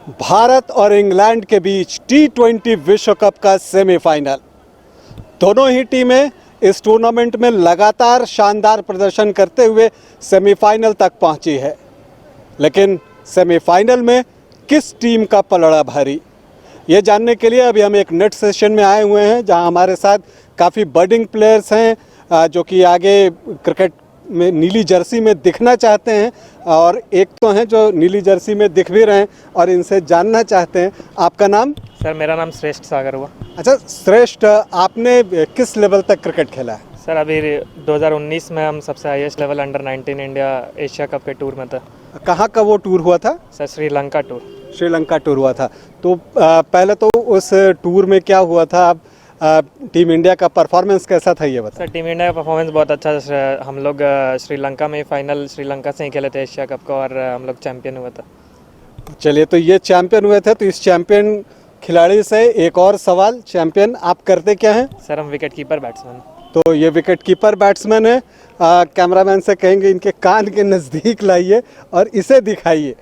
भारत और इंग्लैंड के बीच T20 विश्व कप का सेमीफाइनल। दोनों ही टीमें इस टूर्नामेंट में लगातार शानदार प्रदर्शन करते हुए सेमीफाइनल तक पहुंची है, लेकिन सेमीफाइनल में किस टीम का पलड़ा भारी, ये जानने के लिए अभी हम एक नेट सेशन में आए हुए हैं, जहां हमारे साथ काफ़ी बर्डिंग प्लेयर्स हैं जो कि आगे क्रिकेट में नीली जर्सी में दिखना चाहते हैं, और एक तो हैं जो नीली जर्सी में दिख भी रहे हैं और इनसे जानना चाहते हैं। आपका नाम? सर मेरा नाम श्रेष्ठ सागर हुआ। अच्छा श्रेष्ठ, आपने किस लेवल तक क्रिकेट खेला है? सर अभी 2019 में हम सबसे highest level under 19 India Asia cup के टूर में था। कहाँ का वो टूर हुआ था? Sir Sri Lanka tour. Sri Lanka tour हुआ था। तो पहले तो उस टूर में क्या हुआ था, टीम इंडिया का परफॉर्मेंस कैसा था ये बताएं। सर टीम इंडिया का परफॉर्मेंस बहुत अच्छा था। हम लोग श्रीलंका में फाइनल श्रीलंका से ही खेले थे एशिया कप का, और हम लोग चैंपियन हुआ था। चलिए, तो ये चैंपियन हुए थे, तो इस चैंपियन खिलाड़ी से एक और सवाल, चैंपियन आप करते क्या हैं? सर हम विकेट कीपर बैट्समैन। तो ये विकेट कीपर बैट्समैन है। कैमरामैन से कहेंगे इनके कान के नज़दीक लाइए और इसे दिखाइए।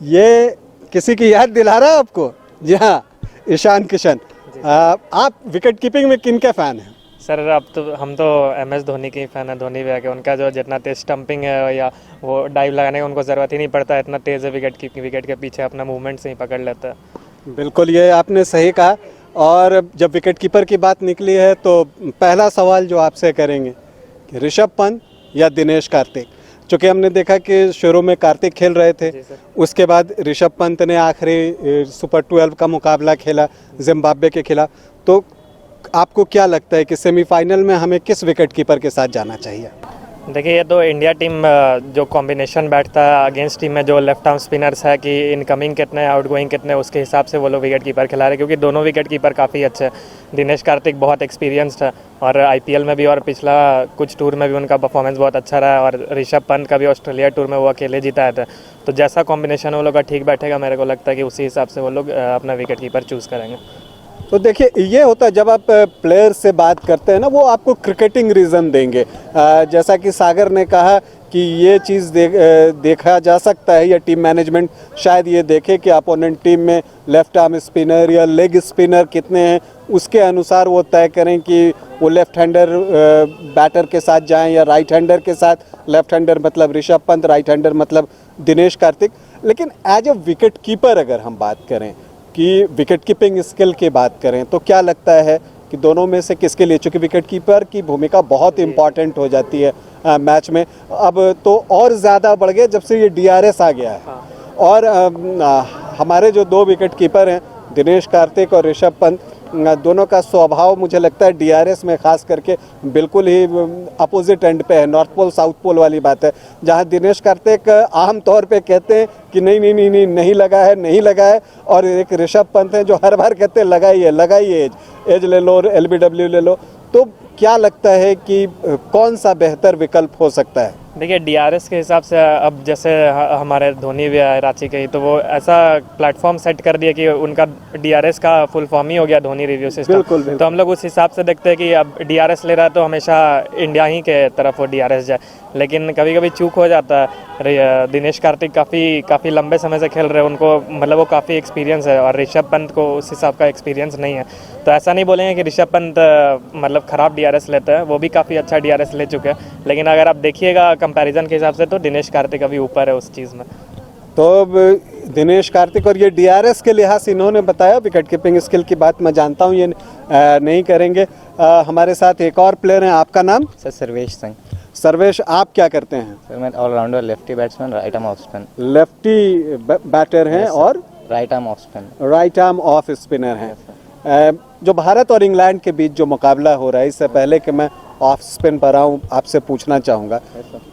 ये किसी की याद दिला रहा है आपको? जी हाँ, ईशान किशन। आप विकेट कीपिंग में किन के फ़ैन हैं? सर अब तो हम तो MS धोनी के फ़ैन है। धोनी भैया के, उनका जो जितना तेज स्टंपिंग है या वो डाइव लगाने की उनको ज़रूरत ही नहीं पड़ता, इतना तेज़ है विकेट के पीछे अपना मूवमेंट से ही पकड़ लेता है। बिल्कुल, ये आपने सही कहा। और जब विकेट कीपर की बात निकली है तो पहला सवाल जो आपसे करेंगे कि ऋषभ पंत या दिनेश कार्तिक, चूँकि हमने देखा कि शुरू में कार्तिक खेल रहे थे, उसके बाद ऋषभ पंत ने आखिरी सुपर 12 का मुकाबला खेला जिम्बाब्वे के खिलाफ। तो आपको क्या लगता है कि सेमीफाइनल में हमें किस विकेट कीपर के साथ जाना चाहिए? देखिए, ये तो इंडिया टीम जो कॉम्बिनेशन बैठता है अगेंस्ट टीम में, जो लेफ्ट आर्म स्पिनर्स है कि इनकमिंग कितने आउटगोइंग कितने, उसके हिसाब से वो लोग विकेट कीपर खिला रहे, क्योंकि दोनों विकेट कीपर काफ़ी अच्छे हैं। दिनेश कार्तिक बहुत एक्सपीरियंस्ड है और IPL में भी और पिछला कुछ टूर में भी उनका परफॉर्मेंस बहुत अच्छा रहा है, और ऋषभ पंत का भी ऑस्ट्रेलिया टूर में वो अकेले जिताए थे। तो जैसा कॉम्बिनेशन वो लोग का ठीक बैठेगा, मेरे को लगता है कि उसी हिसाब से वो लोग अपना विकेट कीपर चूज़ करेंगे। तो देखिए, ये होता है जब आप प्लेयर से बात करते हैं ना, वो आपको क्रिकेटिंग रीज़न देंगे। जैसा कि सागर ने कहा कि ये चीज़ देखा जा सकता है, या टीम मैनेजमेंट शायद ये देखे कि अपोनेंट टीम में लेफ्ट आर्म स्पिनर या लेग स्पिनर कितने हैं, उसके अनुसार वो तय करें कि वो लेफ्ट हैंडर बैटर के साथ जाएं या राइट हैंडर के साथ। लेफ्ट हैंडर मतलब ऋषभ पंत, राइट हैंडर मतलब दिनेश कार्तिक। लेकिन एज अ विकेट कीपर अगर हम बात करें कि विकेट कीपिंग स्किल की बात करें, तो क्या लगता है कि दोनों में से किसके लिए, चूँकि विकेट कीपर की भूमिका बहुत इंपॉर्टेंट हो जाती है मैच में, अब तो और ज़्यादा बढ़ गया जब से ये DRS आ गया है। और हमारे जो दो विकेट कीपर हैं दिनेश कार्तिक और ऋषभ पंत, दोनों का स्वभाव मुझे लगता है DRS में ख़ास करके बिल्कुल ही अपोजिट एंड पे है, नॉर्थ पोल साउथ पोल वाली बात है। जहां दिनेश कार्तिक आम तौर पे कहते हैं कि नहीं लगा है, और एक ऋषभ पंत है जो हर बार कहते हैं लगाइए, एज ले लो और LBW ले लो। तो क्या लगता है कि कौन सा बेहतर विकल्प हो सकता है? देखिए, DRS के हिसाब से अब जैसे हमारे धोनी भी आए रांची के ही, तो वो ऐसा प्लेटफॉर्म सेट कर दिया कि उनका DRS का फुल फॉर्म ही हो गया धोनी रिव्यू सिस्टम। बिल्कुल। तो हम लोग उस हिसाब से देखते हैं कि अब DRS ले रहा है तो हमेशा इंडिया ही के तरफ वो DRS जाए, लेकिन कभी कभी चूक हो जाता है। दिनेश कार्तिक काफ़ी लंबे समय से खेल रहे हैं, उनको मतलब वो काफ़ी एक्सपीरियंस है, और ऋषभ पंत को उस हिसाब का एक्सपीरियंस नहीं है। तो ऐसा नहीं बोलेंगे कि ऋषभ पंत मतलब ख़राब DRS लेते हैं, वो भी काफ़ी अच्छा DRS ले चुके हैं, लेकिन अगर आप देखिएगा कंपैरिजन के हिसाब से तो दिनेश कार्तिक अभी ऊपर है उस चीज़ में। तो दिनेश कार्तिक, और ये DRS के लिहाज से इन्होंने बताया, विकेट कीपिंग स्किल की बात मैं जानता हूँ ये नहीं करेंगे। हमारे साथ एक और प्लेयर हैं, आपका नाम? सर सर्वेश सिंह। सर्वेश, आप क्या करते हैं? सर मैं all rounder, lefty batsman, right arm off spin. Lefty batter हैं और right arm off spin. Right arm off spinner हैं। जो भारत और इंग्लैंड के बीच जो मुकाबला हो रहा है, इससे पहले कि मैं ऑफ स्पिन पर आऊँ, आपसे पूछना चाहूँगा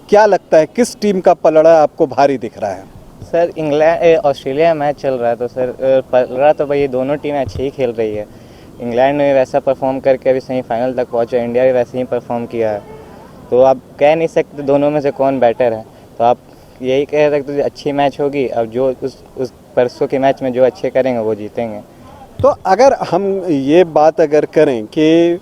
क्या लगता है किस टीम का पलड़ा आपको भारी दिख रहा है? सर इंग्लैंड ऑस्ट्रेलिया मैच चल रहा है, तो सर पलड़ा तो भाई दोनों टीमें अच्छी ही खेल रही है। इंग्लैंड ने वैसा परफॉर्म करके अभी सेमीफाइनल तक पहुँचा, इंडिया भी वैसे ही परफॉर्म किया है, तो आप कह नहीं सकते दोनों में से कौन बेटर है। तो आप यही कह सकते हो अच्छी मैच होगी, अब जो उस परसों के मैच में जो अच्छे करेंगे वो जीतेंगे। तो अगर हम ये बात अगर करें कि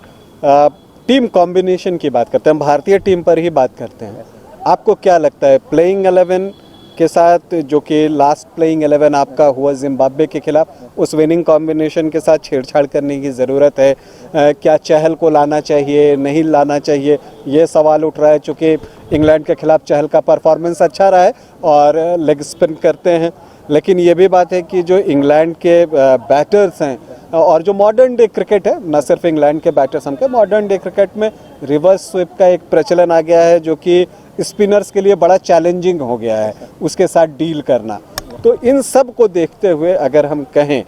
टीम कॉम्बिनेशन की बात करते हैं, हम भारतीय टीम पर ही बात करते हैं, आपको क्या लगता है प्लेइंग 11 के साथ जो कि लास्ट प्लेइंग 11 आपका हुआ जिम्बाब्वे के खिलाफ, उस विनिंग कॉम्बिनेशन के साथ छेड़छाड़ करने की ज़रूरत है। क्या चहल को लाना चाहिए, नहीं लाना चाहिए, ये सवाल उठ रहा है। चूँकि इंग्लैंड के खिलाफ चहल का परफॉर्मेंस अच्छा रहा है और लेग स्पिन करते हैं, लेकिन ये भी बात है कि जो इंग्लैंड के बैटर्स हैं और जो मॉडर्न डे क्रिकेट है, न सिर्फ इंग्लैंड के बैटर्स, हम के मॉडर्न डे क्रिकेट में रिवर्स स्वीप का एक प्रचलन आ गया है जो कि स्पिनर्स के लिए बड़ा चैलेंजिंग हो गया है उसके साथ डील करना। तो इन सब को देखते हुए अगर हम कहें,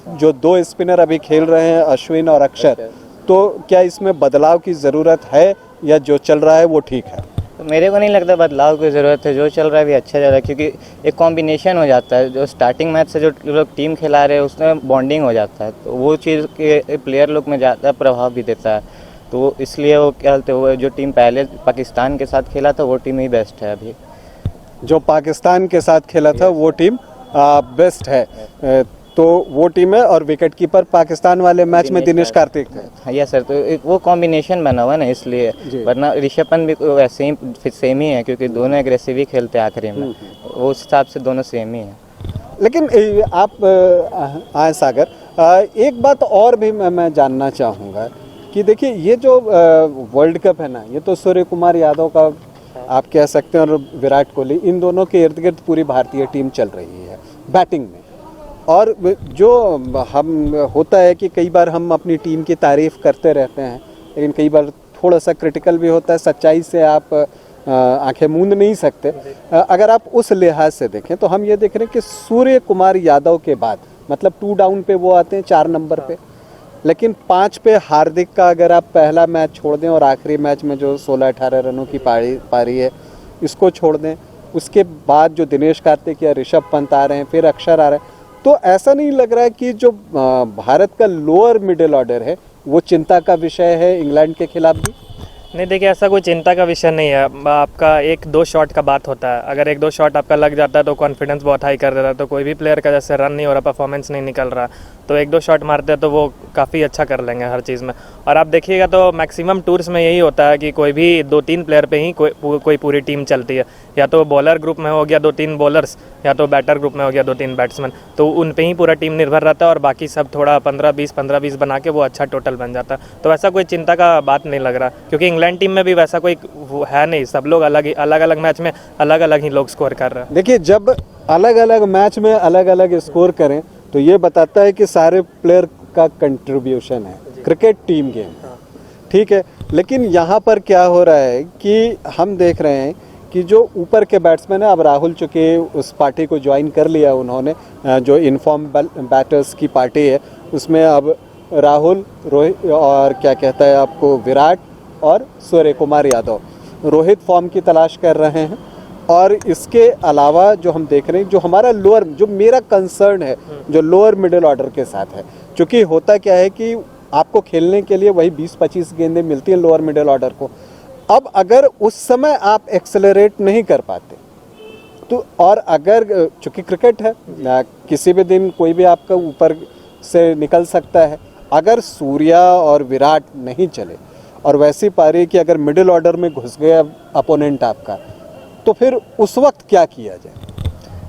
जो दो स्पिनर अभी खेल रहे हैं अश्विन और अक्षर, तो क्या इसमें बदलाव की ज़रूरत है या जो चल रहा है वो ठीक है? तो मेरे को नहीं लगता बदलाव की ज़रूरत है, जो चल रहा है भी अच्छा चल रहा है, क्योंकि एक कॉम्बिनेशन हो जाता है। जो स्टार्टिंग मैच से जो लोग टीम खिला रहे हैं उसमें बॉन्डिंग हो जाता है, तो वो चीज़ के प्लेयर लोग में ज़्यादा प्रभाव भी देता है। तो इसलिए वो क्या बोलते हैं, जो टीम पहले पाकिस्तान के साथ खेला था वो टीम ही बेस्ट है अभी। जो पाकिस्तान के साथ खेला था वो टीम बेस्ट है, तो वो टीम है। और विकेट कीपर पाकिस्तान वाले मैच में दिनेश कार्तिक थे। यस सर, तो वो कॉम्बिनेशन बना हुआ है ना इसलिए, वरना ऋषभ पंत भी वैसे ही सेम ही है, क्योंकि दोनों एग्रेसिव ही खेलते हैं आखिरी में, उस हिसाब से दोनों सेम ही है। लेकिन आप आए सागर, एक बात और भी मैं जानना चाहूँगा कि देखिए ये जो वर्ल्ड कप है ना, ये तो सूर्य कुमार यादव का आप कह सकते हैं और विराट कोहली, इन दोनों के इर्द गिर्द पूरी भारतीय टीम चल रही है बैटिंग में। और जो हम होता है कि कई बार हम अपनी टीम की तारीफ़ करते रहते हैं, लेकिन कई बार थोड़ा सा क्रिटिकल भी होता है। सच्चाई से आप आंखें मूंद नहीं सकते। अगर आप उस लिहाज से देखें तो हम ये देख रहे हैं कि सूर्य कुमार यादव के बाद, मतलब 2 डाउन पे वो आते हैं 4 नंबर पे, लेकिन 5 पे हार्दिक का अगर आप पहला मैच छोड़ दें और आखिरी मैच में जो 16-18 रनों की पारी है इसको छोड़ दें, उसके बाद जो दिनेश कार्तिक या ऋषभ पंत आ रहे हैं, फिर अक्षर आ रहे हैं, तो ऐसा नहीं लग रहा है कि जो भारत का लोअर मिडिल ऑर्डर है वो चिंता का विषय है इंग्लैंड के खिलाफ भी? नहीं देखिए, ऐसा कोई चिंता का विषय नहीं है। आपका 1-2 शॉट का बात होता है, अगर 1-2 शॉट आपका लग जाता है तो कॉन्फिडेंस बहुत हाई कर देता है। तो कोई भी प्लेयर का जैसे रन नहीं हो रहा, परफॉर्मेंस नहीं निकल रहा, तो 1-2 शॉट मारते हैं तो वो काफ़ी अच्छा कर लेंगे हर चीज़ में। और आप देखिएगा तो मैक्सिमम टूर्स में यही होता है कि कोई भी 2-3 प्लेयर पे ही कोई पूरी टीम चलती है, या तो बॉलर ग्रुप में हो गया 2-3 बॉलर्स, या तो बैटर ग्रुप में हो गया 2-3 बैट्समैन, तो उन पे ही पूरा टीम निर्भर रहता है और बाकी सब थोड़ा 15-20 बना के वो अच्छा टोटल बन जाता है। तो ऐसा कोई चिंता का बात नहीं लग रहा, क्योंकि इंग्लैंड टीम में भी वैसा कोई है नहीं, सब लोग अलग अलग मैच में अलग अलग ही लोग स्कोर कर रहे हैं। देखिए, जब अलग अलग मैच में अलग अलग स्कोर करें तो ये बताता है कि सारे प्लेयर का कंट्रीब्यूशन है, क्रिकेट टीम गेम, ठीक है। लेकिन यहाँ पर क्या हो रहा है कि हम देख रहे हैं कि जो ऊपर के बैट्समैन है, अब राहुल चूँकि उस पार्टी को ज्वाइन कर लिया उन्होंने, जो इनफॉर्म बैटर्स की पार्टी है उसमें अब राहुल, रोहित और क्या कहता है आपको विराट और सूर्य कुमार यादव, रोहित फॉर्म की तलाश कर रहे हैं। और इसके अलावा जो हम देख रहे हैं, जो हमारा लोअर, जो मेरा कंसर्न है जो लोअर मिडिल ऑर्डर के साथ है, क्योंकि होता क्या है कि आपको खेलने के लिए वही 20-25 गेंदें मिलती हैं लोअर मिडिल ऑर्डर को। अब अगर उस समय आप एक्सेलरेट नहीं कर पाते तो, और अगर चूँकि क्रिकेट है, किसी भी दिन कोई भी आपका ऊपर से निकल सकता है, अगर सूर्या और विराट नहीं चले और वैसी पारी कि अगर मिडिल ऑर्डर में घुस गया अपोनेंट आपका, तो फिर उस वक्त क्या किया जाए?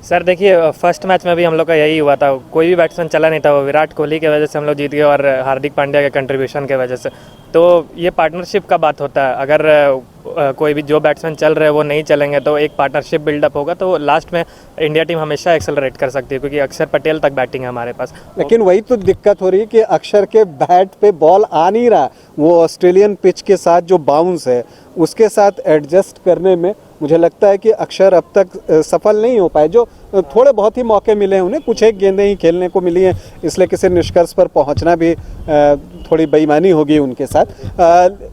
सर देखिए, फर्स्ट मैच में भी हम लोग का यही हुआ था, कोई भी बैट्समैन चला नहीं था, वो विराट कोहली की वजह से हम लोग जीत गए और हार्दिक पांड्या के कंट्रीब्यूशन के वजह से। तो ये पार्टनरशिप का बात होता है, अगर कोई भी जो बैट्समैन चल रहे हैं वो नहीं चलेंगे तो एक पार्टनरशिप बिल्डअप होगा, तो लास्ट में इंडिया टीम हमेशा एक्सेलरेट कर सकती है, क्योंकि अक्षर पटेल तक बैटिंग है हमारे पास। लेकिन वही तो दिक्कत हो रही है कि अक्षर के बैट पे बॉल आ नहीं रहा, वो ऑस्ट्रेलियन पिच के साथ जो बाउंस है उसके साथ एडजस्ट करने में मुझे लगता है कि अक्षर अब तक सफल नहीं हो पाए। जो थोड़े बहुत ही मौके मिले हैं उन्हें, कुछ एक गेंदें ही खेलने को मिली हैं, इसलिए किसी निष्कर्ष पर पहुंचना भी थोड़ी बेईमानी होगी उनके साथ।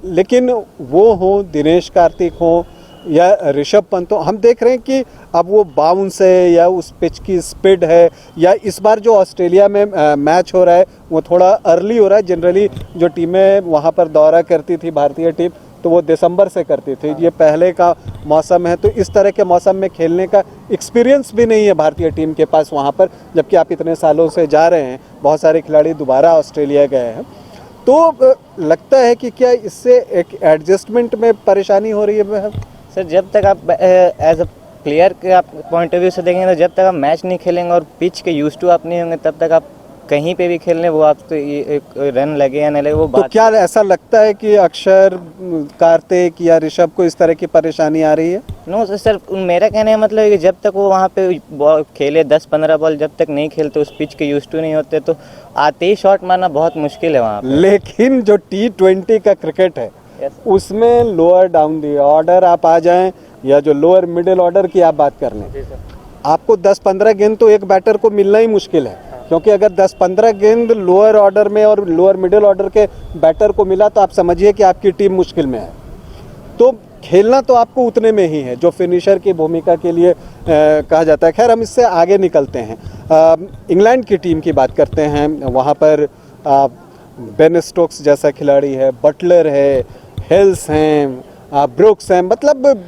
लेकिन वो हो दिनेश कार्तिक हो या ऋषभ पंत हो, हम देख रहे हैं कि अब वो बाउंस है या उस पिच की स्पीड है, या इस बार जो ऑस्ट्रेलिया में मैच हो रहा है वो थोड़ा अर्ली हो रहा है। जनरली जो टीमें वहाँ पर दौरा करती थी भारतीय टीम, तो वो दिसंबर से करती थी, ये पहले का मौसम है, तो इस तरह के मौसम में खेलने का एक्सपीरियंस भी नहीं है भारतीय टीम के पास वहाँ पर, जबकि आप इतने सालों से जा रहे हैं, बहुत सारे खिलाड़ी दोबारा ऑस्ट्रेलिया गए हैं। तो लगता है कि क्या इससे एक एडजस्टमेंट में परेशानी हो रही है? सर जब तक आप एज अ प्लेयर के आप पॉइंट ऑफ व्यू से देखेंगे तो जब तक आप मैच नहीं खेलेंगे और पिच के यूज टू आप नहीं होंगे तब तक आप कहीं पे भी खेलने वो आप तो एक रन लगे या नहीं लगे वो तो बात। क्या ऐसा लगता है कि अक्षर, कार्तिक या ऋषभ को इस तरह की परेशानी आ रही है? नो सर, मेरा कहने का मतलब है कि जब तक वो वहाँ पे बॉल खेले 10-15 बॉल जब तक नहीं खेलते उस पिच के यूज टू नहीं होते तो आते ही शॉट मारना बहुत मुश्किल है वहाँ पे। लेकिन जो T20 का क्रिकेट है उसमें लोअर डाउन दी ऑर्डर आप आ जाएं या जो लोअर मिडिल ऑर्डर की आप बात कर लें, आपको 10-15 गेंद तो एक बैटर को मिलना ही मुश्किल है, क्योंकि अगर 10-15 गेंद लोअर ऑर्डर में और लोअर मिडिल ऑर्डर के बैटर को मिला तो आप समझिए कि आपकी टीम मुश्किल में है। तो खेलना तो आपको उतने में ही है जो फिनिशर की भूमिका के लिए कहा जाता है। खैर, हम इससे आगे निकलते हैं, इंग्लैंड की टीम की बात करते हैं। वहाँ पर बेन स्टोक्स जैसा खिलाड़ी है, बटलर है, हेल्स हैं, ब्रुक्स हैं, मतलब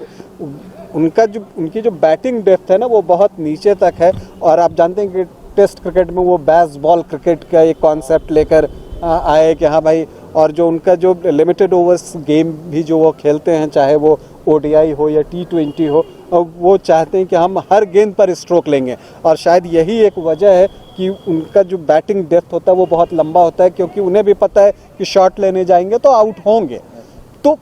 उनकी जो बैटिंग डेप्थ है ना वो बहुत नीचे तक है। और आप जानते हैं कि टेस्ट क्रिकेट में वो बेस बॉल क्रिकेट का एक कॉन्सेप्ट लेकर आए कि हाँ भाई, और जो उनका जो लिमिटेड ओवर्स गेम भी जो वो खेलते हैं, चाहे वो ODI हो या T20 हो, वो चाहते हैं कि हम हर गेंद पर स्ट्रोक लेंगे। और शायद यही एक वजह है कि उनका जो बैटिंग डेप्थ होता है वो बहुत लंबा होता है, क्योंकि उन्हें भी पता है कि शॉट लेने जाएंगे तो आउट होंगे। तो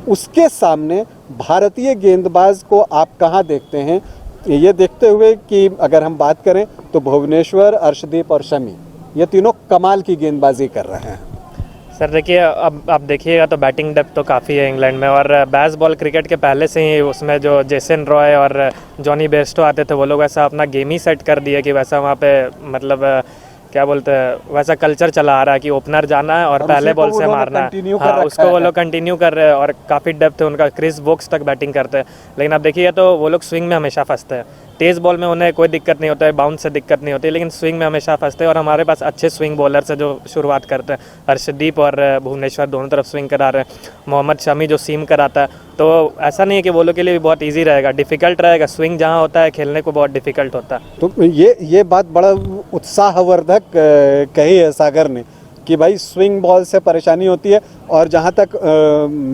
उसके सामने भारतीय गेंदबाज को आप कहाँ देखते हैं? ये देखते हुए कि अगर हम बात करें तो भुवनेश्वर, अर्शदीप और शमी, ये तीनों कमाल की गेंदबाजी कर रहे हैं। सर देखिए, अब आप देखिएगा तो बैटिंग डेप्थ तो काफ़ी है इंग्लैंड में, और बेस बॉल क्रिकेट के पहले से ही उसमें जो जेसन रॉय और जॉनी बेयरस्टो आते थे वो लोग वैसा अपना गेम ही सेट कर दिए कि वैसा वहाँ पे मतलब क्या बोलते हैं वैसा कल्चर चला आ रहा है कि ओपनर जाना है और पहले बॉल से मारना है। हाँ, उसको वो लोग कंटिन्यू कर रहे हैं और काफ़ी डेप्थ है उनका। क्रिस वोक्स तक बैटिंग करते हैं, लेकिन आप देखिए तो वो लोग स्विंग में हमेशा फंसते हैं। तेज़ बॉल में उन्हें कोई दिक्कत नहीं होता है, बाउंस से दिक्कत नहीं होती, लेकिन स्विंग में हमेशा फंसते हैं। और हमारे पास अच्छे स्विंग बॉलर्स है जो शुरुआत करते हैं। अर्शदीप और भुवनेश्वर दोनों तरफ स्विंग करा रहे हैं। मोहम्मद शमी जो सीम कराता है, तो ऐसा नहीं है कि वो लोग के लिए भी बहुत ईजी रहेगा, डिफ़िकल्ट रहेगा। स्विंग जहाँ होता है खेलने को बहुत डिफ़िकल्ट होता है। तो ये बात बड़ा उत्साहवर्धक कही है सागर ने कि भाई स्विंग बॉल से परेशानी होती है। और जहाँ तक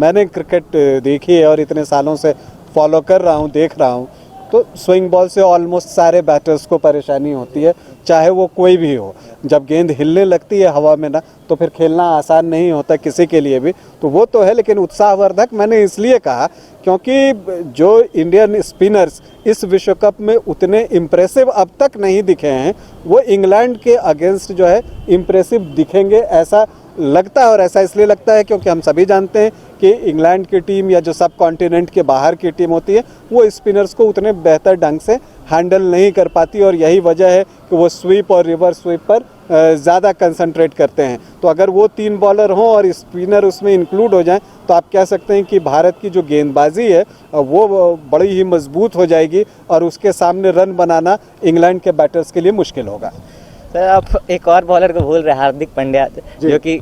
मैंने क्रिकेट देखी है और इतने सालों से फॉलो कर रहा हूँ, देख रहा हूँ, तो स्विंग बॉल से ऑलमोस्ट सारे बैटर्स को परेशानी होती है, चाहे वो कोई भी हो। जब गेंद हिलने लगती है हवा में ना, तो फिर खेलना आसान नहीं होता किसी के लिए भी। तो वो तो है, लेकिन उत्साहवर्धक मैंने इसलिए कहा क्योंकि जो इंडियन स्पिनर्स इस विश्व कप में उतने इम्प्रेसिव अब तक नहीं दिखे हैं, वो इंग्लैंड के अगेंस्ट जो है इम्प्रेसिव दिखेंगे, ऐसा लगता है। और ऐसा इसलिए लगता है क्योंकि हम सभी जानते हैं कि इंग्लैंड की टीम या जो सब कॉन्टिनेंट के बाहर की टीम होती है वो स्पिनर्स को उतने बेहतर ढंग से हैंडल नहीं कर पाती, और यही वजह है कि वो स्वीप और रिवर्स स्वीप पर ज़्यादा कंसंट्रेट करते हैं। तो अगर वो 3 बॉलर हों और स्पिनर उसमें इंक्लूड हो जाएं तो आप कह सकते हैं कि भारत की जो गेंदबाजी है वो बड़ी ही मजबूत हो जाएगी और उसके सामने रन बनाना इंग्लैंड के बैटर्स के लिए मुश्किल होगा। सर आप एक और बॉलर को भूल रहे हैं, हार्दिक पांड्या, जो कि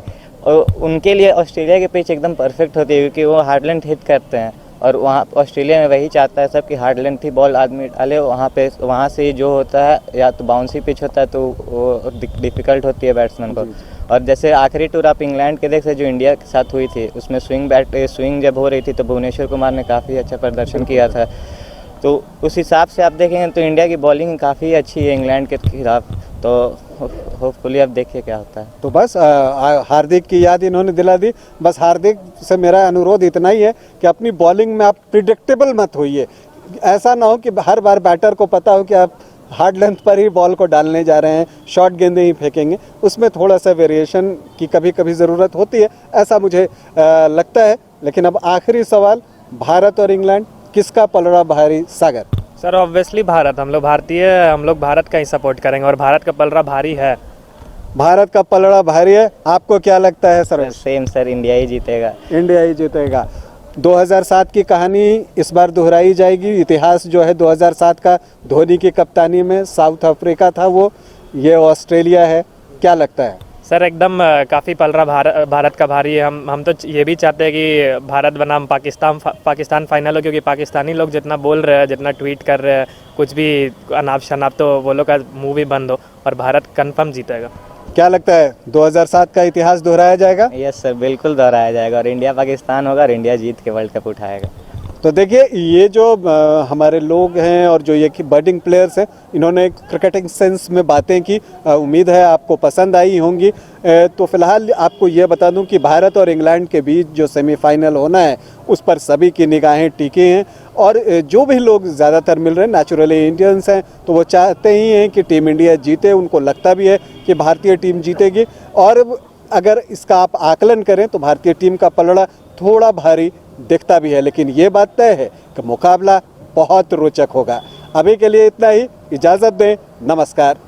उनके लिए ऑस्ट्रेलिया की पिच एकदम परफेक्ट होती है क्योंकि वो हार्ड हिट करते हैं। और वहाँ ऑस्ट्रेलिया में वही चाहता है सब कि हार्ड लेंथ ही बॉल आदमी डाले वहाँ से जो होता है या तो बाउंसी पिच होता है तो वो डिफ़िकल्ट होती है बैट्समैन को। और जैसे आखिरी टूर आप इंग्लैंड के देख सकते जो इंडिया के साथ हुई थी, उसमें स्विंग जब हो रही थी तो भुवनेश्वर कुमार ने काफ़ी अच्छा प्रदर्शन किया था। तो उस हिसाब से आप देखेंगे तो इंडिया की बॉलिंग काफ़ी अच्छी है इंग्लैंड के खिलाफ। तो होपफुली अब देखिए क्या होता है। तो बस हार्दिक की याद इन्होंने दिला दी। बस हार्दिक से मेरा अनुरोध इतना ही है कि अपनी बॉलिंग में आप प्रिडिक्टेबल मत होइए। ऐसा ना हो कि हर बार बैटर को पता हो कि आप हार्ड लेंथ पर ही बॉल को डालने जा रहे हैं, शॉर्ट गेंदें ही फेंकेंगे। उसमें थोड़ा सा वेरिएशन की कभी कभी ज़रूरत होती है, ऐसा मुझे लगता है। लेकिन अब आखिरी सवाल, भारत और इंग्लैंड किसका पलड़ा भारी? सागर सर ऑब्वियसली भारत, हम लोग भारतीय, हम लोग भारत का ही सपोर्ट करेंगे और भारत का पलड़ा भारी है। भारत का पलड़ा भारी है। आपको क्या लगता है सर? सेम सर, इंडिया ही जीतेगा। इंडिया ही जीतेगा। 2007 की कहानी इस बार दोहराई जाएगी। इतिहास जो है 2007 का धोनी की कप्तानी में, साउथ अफ्रीका था वो, ये ऑस्ट्रेलिया है। क्या लगता है सर? एकदम काफ़ी पलड़ा भारत का भारी है। हम तो ये भी चाहते हैं कि भारत बनाम पाकिस्तान फाइनल हो, क्योंकि पाकिस्तानी लोग जितना बोल रहे हैं, जितना ट्वीट कर रहे हैं, कुछ भी अनाप शनाप, तो वो लोग का मुँह भी बंद हो और भारत कंफर्म जीतेगा। क्या लगता है 2007 का इतिहास दोहराया जाएगा? यस सर, बिल्कुल दोहराया जाएगा और इंडिया पाकिस्तान होगा और इंडिया जीत के वर्ल्ड कप उठाएगा। तो देखिए ये जो हमारे लोग हैं और जो ये बर्डिंग प्लेयर्स हैं, इन्होंने क्रिकेटिंग सेंस में बातें की। उम्मीद है आपको पसंद आई होंगी। तो फिलहाल आपको ये बता दूं कि भारत और इंग्लैंड के बीच जो सेमीफाइनल होना है उस पर सभी की निगाहें टिकी हैं। और जो भी लोग ज़्यादातर मिल रहे हैं नेचुरली इंडियंस हैं, तो वो चाहते ही हैं कि टीम इंडिया जीते। उनको लगता भी है कि भारतीय टीम जीतेगी। और अगर इसका आप आकलन करें तो भारतीय टीम का पलड़ा थोड़ा भारी दिखता भी है, लेकिन ये बात तय है कि मुकाबला बहुत रोचक होगा। अभी के लिए इतना ही, इजाज़त दें, नमस्कार।